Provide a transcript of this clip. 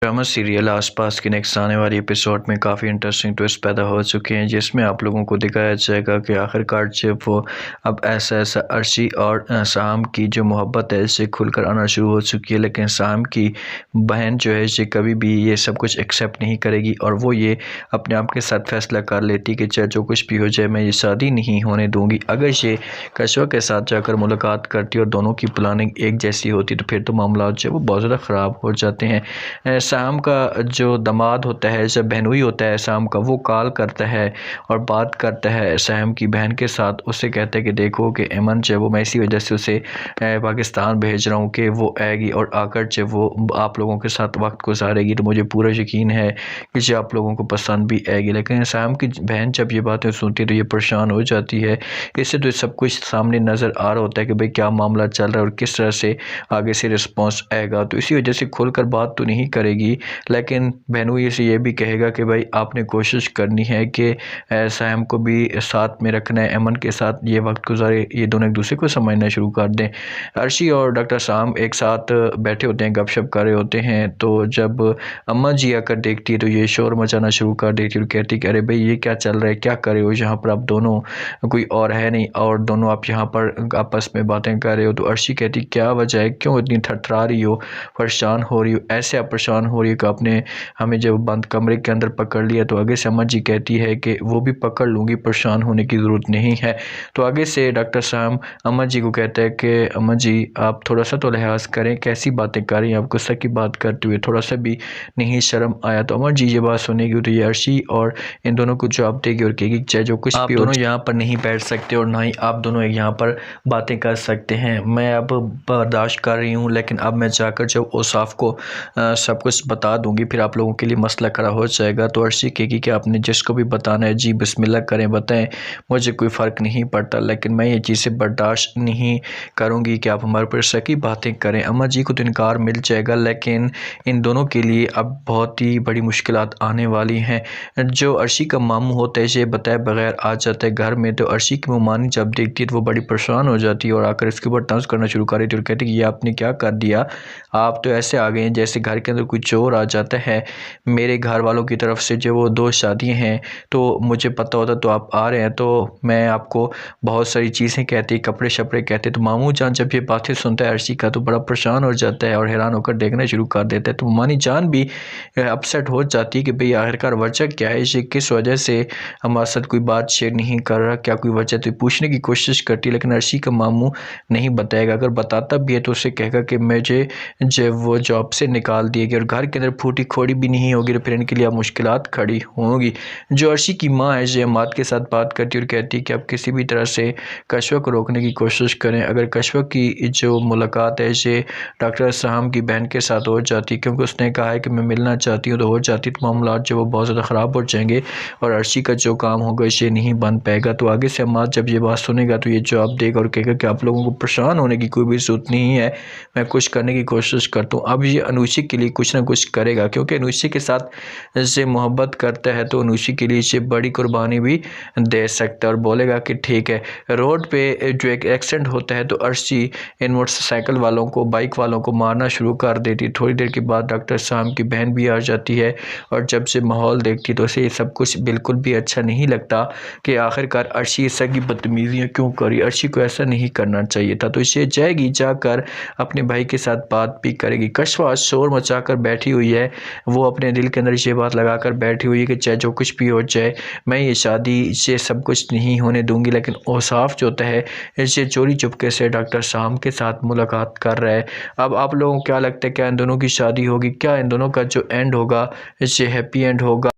Drama serial आसपास के next आने वाली एपिसोड में काफ़ी इंटरेस्टिंग ट्विस्ट पैदा हो चुके हैं, जिसमें आप लोगों को दिखाया जाएगा कि आखिरकार जब वो अब ऐसा अर्शी और शाम की जो मोहब्बत है इसे खुलकर आना शुरू हो चुकी है। लेकिन शाम की बहन जो है इसे कभी भी ये सब कुछ एक्सेप्ट नहीं करेगी और वो ये अपने आप के साथ फैसला कर लेती कि चाहे जो कुछ भी हो जाए मैं ये शादी नहीं होने दूँगी। अगर ये कशवा के साथ जाकर मुलाकात करती और दोनों की प्लानिंग एक जैसी होती तो फिर तो मामला जो है वो बहुत ज़्यादा ख़राब हो जाते हैं। शाम का जो दामाद होता है, जब बहनोई होता है शाम का, वो कॉल करता है और बात करता है शाम की बहन के साथ। उससे कहता है कि देखो कि अमन जो है वो मैं इसी वजह से उसे पाकिस्तान भेज रहा हूँ कि वो आएगी और आकर जब वो आप लोगों के साथ वक्त गुजारेगी तो मुझे पूरा यकीन है कि जो आप लोगों को पसंद भी आएगी। लेकिन शाम की बहन जब ये बातें सुनती है तो ये परेशान हो जाती है। इससे तो सब कुछ सामने नज़र आ रहा होता है कि भाई क्या मामला चल रहा है और किस तरह से आगे से रिस्पॉन्स आएगा। तो इसी वजह से खुलकर बात तो नहीं करेगी, लेकिन बहनोई से ये भी कहेगा कि भाई आपने कोशिश करनी है कि सैम को भी साथ में रखना है, अमन के साथ ये वक्त गुजारे, ये दोनों एक दूसरे को समझना शुरू कर दें। अर्शी और डॉक्टर शाम एक साथ बैठे होते हैं, गपशप कर रहे होते हैं। तो जब अम्मा जी आकर देखती है तो ये शोर मचाना शुरू कर देती है और कहती कि अरे भाई ये क्या चल रहा है, क्या कर रहे हो यहाँ पर, आप दोनों कोई और है नहीं और दोनों आप यहाँ पर आपस में बातें कर रहे हो। तो अर्शी कहती क्या वजह है, क्यों इतनी थरथरा रही हो, परेशान हो रही हो, ऐसे आप परेशान हो रही है कि आपने हमें जब बंद कमरे के अंदर पकड़ लिया। तो आगे से अम्मा जी कहती है कि वो भी पकड़ लूँगी, परेशान होने की ज़रूरत नहीं है। तो आगे से डॉक्टर साहब अम्मा जी को कहते हैं कि अम्मा जी आप थोड़ा सा तो लिहाज करें, कैसी बातें कर रही हैं, आप गुस्सा की बात करते हुए थोड़ा सा भी नहीं शर्म आया। तो अम्मा जी ये बात सुनेगी तो ये अर्शी और इन दोनों को जवाब देगी और कहेगी चाहे जो कुछ आप दोनों यहाँ पर नहीं बैठ सकते और ना ही आप दोनों यहाँ पर बातें कर सकते हैं। मैं अब बर्दाश्त कर रही हूँ, लेकिन अब मैं जाकर जब औसाफ को सब कुछ बता दूंगी फिर आप लोगों के लिए मसला खड़ा हो जाएगा। तो अर्शी कहेगी कि आपने जिसको भी बताना है जी बिस्मिल्लाह करें, बताएं, मुझे कोई फ़र्क नहीं पड़ता, लेकिन मैं ये चीज़ें बर्दाश्त नहीं करूंगी कि आप हमारे पर शकी बातें करें। अम्मा जी को तो इनकार मिल जाएगा, लेकिन इन दोनों के लिए अब बहुत ही बड़ी मुश्किलात आने वाली हैं। जो अर्शी का मामू होता है ये बताए बगैर आ जाता है घर में। तो अर्शी की मानी जब देखती है तो वो बड़ी परेशान हो जाती है और आकर इसके ऊपर तंज करना शुरू कर देती है और कहती है कि ये आपने क्या कर दिया, आप तो ऐसे आ गए हैं जैसे घर के अंदर कोई चोर आ जाता है। मेरे घर वालों की तरफ से जो वो 2 शादियाँ हैं तो मुझे पता होता तो आप आ रहे हैं, तो मैं आपको बहुत सारी चीज़ें कहती, कपड़े शपड़े कहते। तो मामू जान जब ये बातें सुनता है अर्शी का तो बड़ा परेशान हो जाता है और हैरान होकर देखना शुरू कर देता है। तो मानी जान भी अपसेट हो जाती है कि भाई आखिरकार वजह क्या है, ये किस वजह से हमारे साथ कोई बात शेयर नहीं कर रहा, क्या कोई वजह। तो पूछने की कोशिश करती है, लेकिन अर्शी का मामू नहीं बताएगा। अगर बताता भी है तो उसे कहेगा कि मुझे जब वो जॉब से निकाल दिए गए और घर के अंदर फूटी खोड़ी भी नहीं होगी तो फिर इनके लिए अब मुश्किलात खड़ी होंगी। जो अर्शी की माँ है जो अम्माद के साथ बात करती है और कहती है कि आप किसी भी तरह से कशवा को रोकने की कोशिश करें। अगर कशवा की जो मुलाकात है ये डॉक्टर साहब की बहन के साथ हो जाती, क्योंकि उसने कहा है कि मैं मिलना चाहती हूँ, तो हो जाती तो मामला जो वो बहुत ज़्यादा ख़राब हो जाएंगे और अर्शी का जो काम होगा ये नहीं बन पाएगा। तो आगे से अम्माद जब ये बात सुनेगा तो ये जवाब देगा और कहेगा कि आप लोगों को परेशान होने की कोई भी ज़रूरत नहीं है, मैं कुछ करने की कोशिश करता हूँ। अब ये अनुषी के लिए कुछ ना कुछ करेगा, क्योंकि अनुषी के साथ से मोहब्बत करता है तो अनुषी के लिए इसे बड़ी कुर्बानी भी दे सकता है और बोलेगा कि ठीक है। रोड पे जो एक एक्सीडेंट होता है तो अर्शी इन मोटरसाइकिल वालों को, बाइक वालों को मारना शुरू कर देती। थोड़ी देर के बाद डॉक्टर साहब की बहन भी आ जाती है और जब से माहौल देखती तो उसे ये सब कुछ बिल्कुल भी अच्छा नहीं लगता कि आखिरकार अर्शी इस तरह की बदतमीजियाँ क्यों करी, अर्शी को ऐसा नहीं करना चाहिए था। तो इसे जाएगी, जाकर अपने भाई के साथ बात भी करेगी। कशवा शोर मचाकर बैठी हुई है, वो अपने दिल के अंदर ये बात लगाकर बैठी हुई है कि चाहे जो कुछ भी हो जाए मैं ये शादी से सब कुछ नहीं होने दूंगी। लेकिन औसाफ जो होता है इसे चोरी चुपके से डॉक्टर साहब के साथ मुलाकात कर रहा है। अब आप लोगों को क्या लगता है, क्या इन दोनों की शादी होगी, क्या इन दोनों का जो एंड होगा इसे हैप्पी एंड होगा?